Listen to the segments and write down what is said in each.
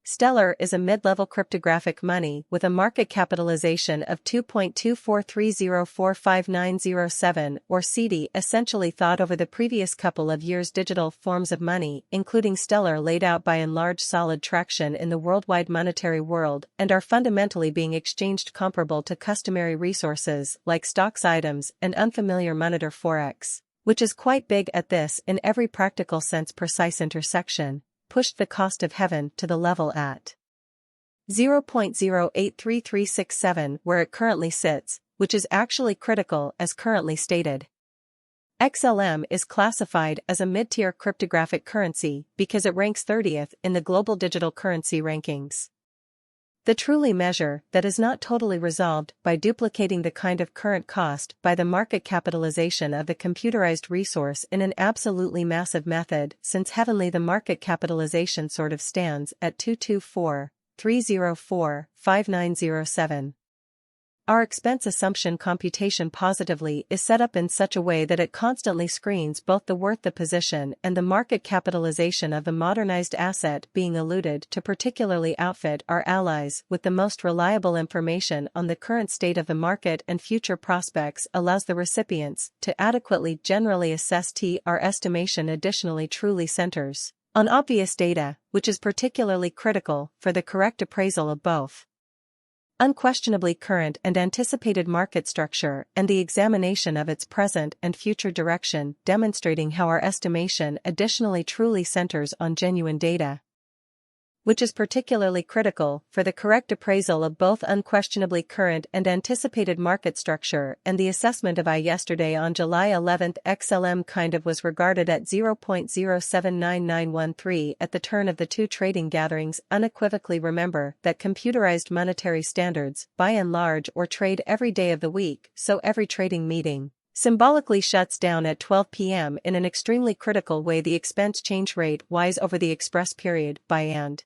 Stellar is a mid-level cryptographic money with a market capitalization of 2.243045907 or CD, essentially thought over the previous couple of years digital forms of money, including Stellar, laid out by and large solid traction in the worldwide monetary world and are fundamentally being exchanged comparable to customary resources like stocks, items, and unfamiliar monetar forex, which is quite big at this in every practical sense precise intersection, pushed the cost of heaven to the level at 0.083367 where it currently sits, which is actually critical as currently stated. XLM is classified as a mid-tier cryptographic currency because it ranks 30th in the global digital currency rankings. The truly measure that is not totally resolved by duplicating the kind of current cost by the market capitalization of the computerized resource in an absolutely massive method, since heavenly the market capitalization sort of stands at 224,304,5907. Our expense assumption computation positively is set up in such a way that it constantly screens both the worth, the position, and the market capitalization of the modernized asset being alluded to, particularly outfit our allies with the most reliable information on the current state of the market and future prospects, allows the recipients to adequately generally assess our estimation. Additionally, truly centers on obvious data, which is particularly critical for the correct appraisal of both unquestionably current and anticipated market structure and the examination of its present and future direction, demonstrating how our estimation additionally truly centers on genuine data, which is particularly critical for the correct appraisal of both unquestionably current and anticipated market structure and the assessment of yesterday on July 11. XLM kind of was regarded at 0.079913 at the turn of the two trading gatherings. Unequivocally remember that computerized monetary standards, by and large, or trade every day of the week, so every trading meeting symbolically shuts down at 12 p.m. in an extremely critical way. The expense change rate wise over the express period by and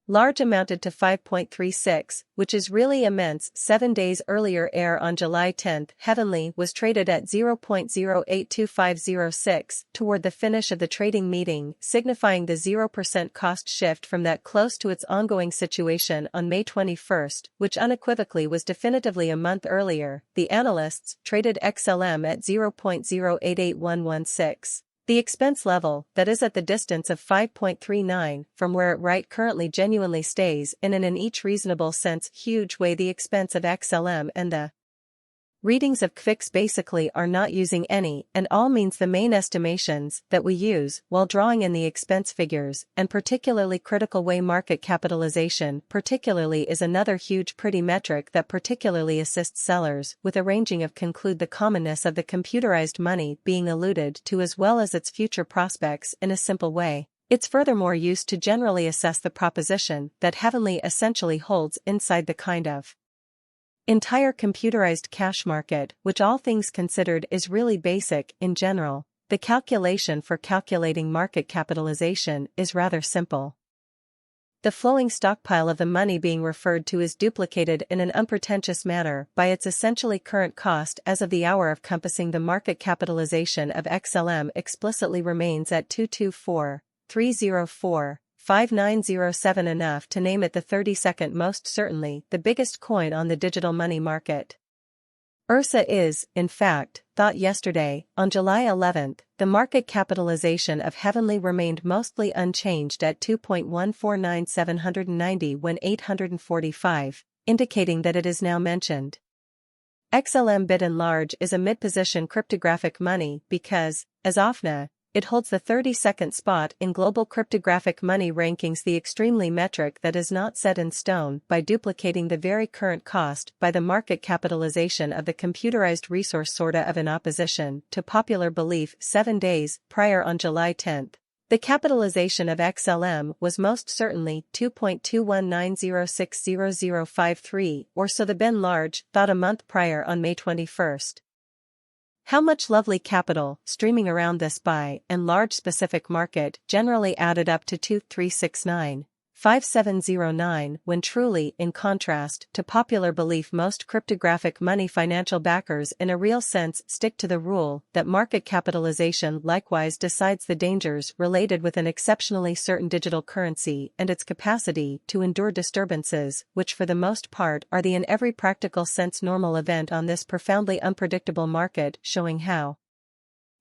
large amounted to 5.36, which is really immense. 7 days earlier, on July 10, heavenly was traded at 0.082506 toward the finish of the trading meeting, signifying the 0% cost shift from that close to its ongoing situation on May 21, which unequivocally was definitively a month earlier. The analysts traded XLM at 0.088116. The expense level, that is at the distance of 5.39 from where it right currently genuinely stays in an each reasonable sense huge way. The expense of XLM and the readings of QFIX basically are not using any and all means the main estimations that we use while drawing in the expense figures, and particularly critical way market capitalization particularly is another huge pretty metric that particularly assists sellers with arranging of conclude the commonness of the computerized money being alluded to as well as its future prospects in a simple way. It's furthermore used to generally assess the proposition that heavenly essentially holds inside the kind of entire computerized cash market, which all things considered is really basic. In general, the calculation for calculating market capitalization is rather simple. The flowing stockpile of the money being referred to is duplicated in an unpretentious manner by its essentially current cost as of the hour of compassing. The market capitalization of XLM explicitly remains at 224,304,5907, enough to name it the 32nd most certainly the biggest coin on the digital money market. URSA is, in fact, thought yesterday, on July 11, the market capitalization of heavenly remained mostly unchanged at 2.149790 when 845, indicating that it is now mentioned. XLM bit and large is a mid-position cryptographic money because, as OFNA, it holds the 32nd spot in global cryptographic money rankings, the extremely metric that is not set in stone by duplicating the very current cost by the market capitalization of the computerized resource sorta of in opposition to popular belief. 7 days prior on July 10, the capitalization of XLM was most certainly 2.219060053 or so the bin large thought a month prior on May 21. How much lovely capital streaming around this by and large specific market generally added up to 2,369, 5709 when truly, in contrast to popular belief, most cryptographic money financial backers in a real sense stick to the rule that market capitalization likewise decides the dangers related with an exceptionally certain digital currency and its capacity to endure disturbances, which for the most part are the in every practical sense normal event on this profoundly unpredictable market, showing how.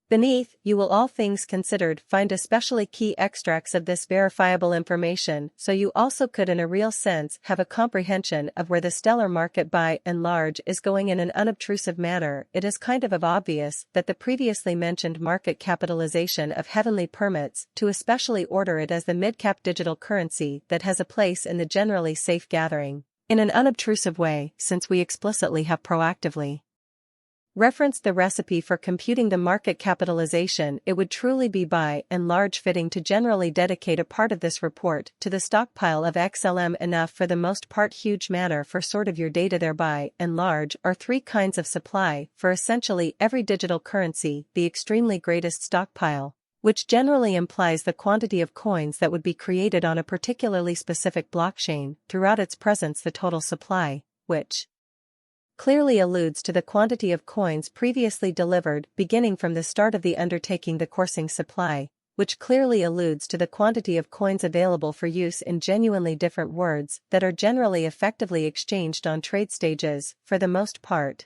Beneath, you will, all things considered, find especially key extracts of this verifiable information, so you also could in a real sense have a comprehension of where the stellar market by and large is going in an unobtrusive manner. It is kind of obvious that the previously mentioned market capitalization of Heavenly permits to especially order it as the mid-cap digital currency that has a place in the generally safe gathering, in an unobtrusive way, since we explicitly have proactively referenced the recipe for computing the market capitalization. It would truly be by and large fitting to generally dedicate a part of this report to the stockpile of XLM, enough for the most part huge manner for sort of your data. There by and large are three kinds of supply for essentially every digital currency: the extremely greatest stockpile, which generally implies the quantity of coins that would be created on a particularly specific blockchain throughout its presence; the total supply, which clearly alludes to the quantity of coins previously delivered beginning from the start of the undertaking; the coursing supply, which clearly alludes to the quantity of coins available for use; in genuinely different words, that are generally effectively exchanged on trade stages, for the most part.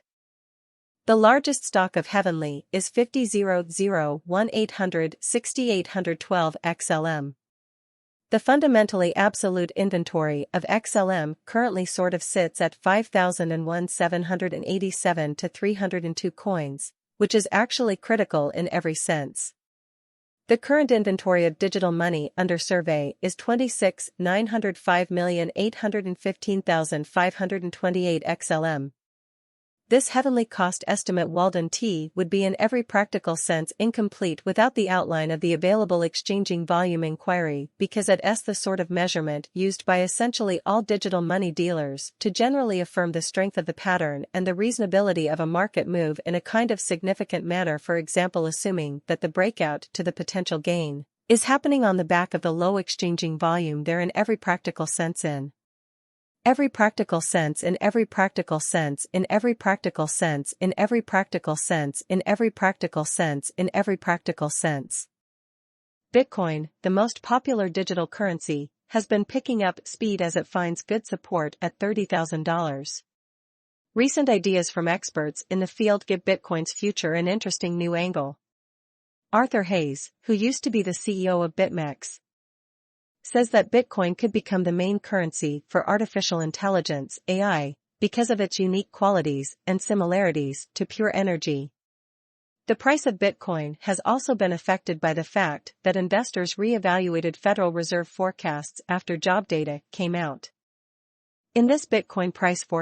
The largest stock of Heavenly is 50,001,800,6812 XLM. The fundamentally absolute inventory of XLM currently sort of sits at 5,001,787 to 302 coins, which is actually critical in every sense. The current inventory of digital money under survey is 26,905,815,528 XLM. This Heavenly cost estimate Walden T would be in every practical sense incomplete without the outline of the available exchanging volume inquiry, because it is the sort of measurement used by essentially all digital money dealers to generally affirm the strength of the pattern and the reasonability of a market move in a kind of significant manner. For example, assuming that the breakout to the potential gain is happening on the back of the low exchanging volume there, in every practical sense, in every practical sense, in every practical sense, in every practical sense, in every practical sense, in every practical sense, in every practical sense. Bitcoin, the most popular digital currency, has been picking up speed as it finds good support at $30,000. Recent ideas from experts in the field give Bitcoin's future an interesting new angle. Arthur Hayes, who used to be the CEO of BitMEX, says that Bitcoin could become the main currency for artificial intelligence (AI) because of its unique qualities and similarities to pure energy. The price of Bitcoin has also been affected by the fact that investors re-evaluated Federal Reserve forecasts after job data came out. In this Bitcoin price forecast,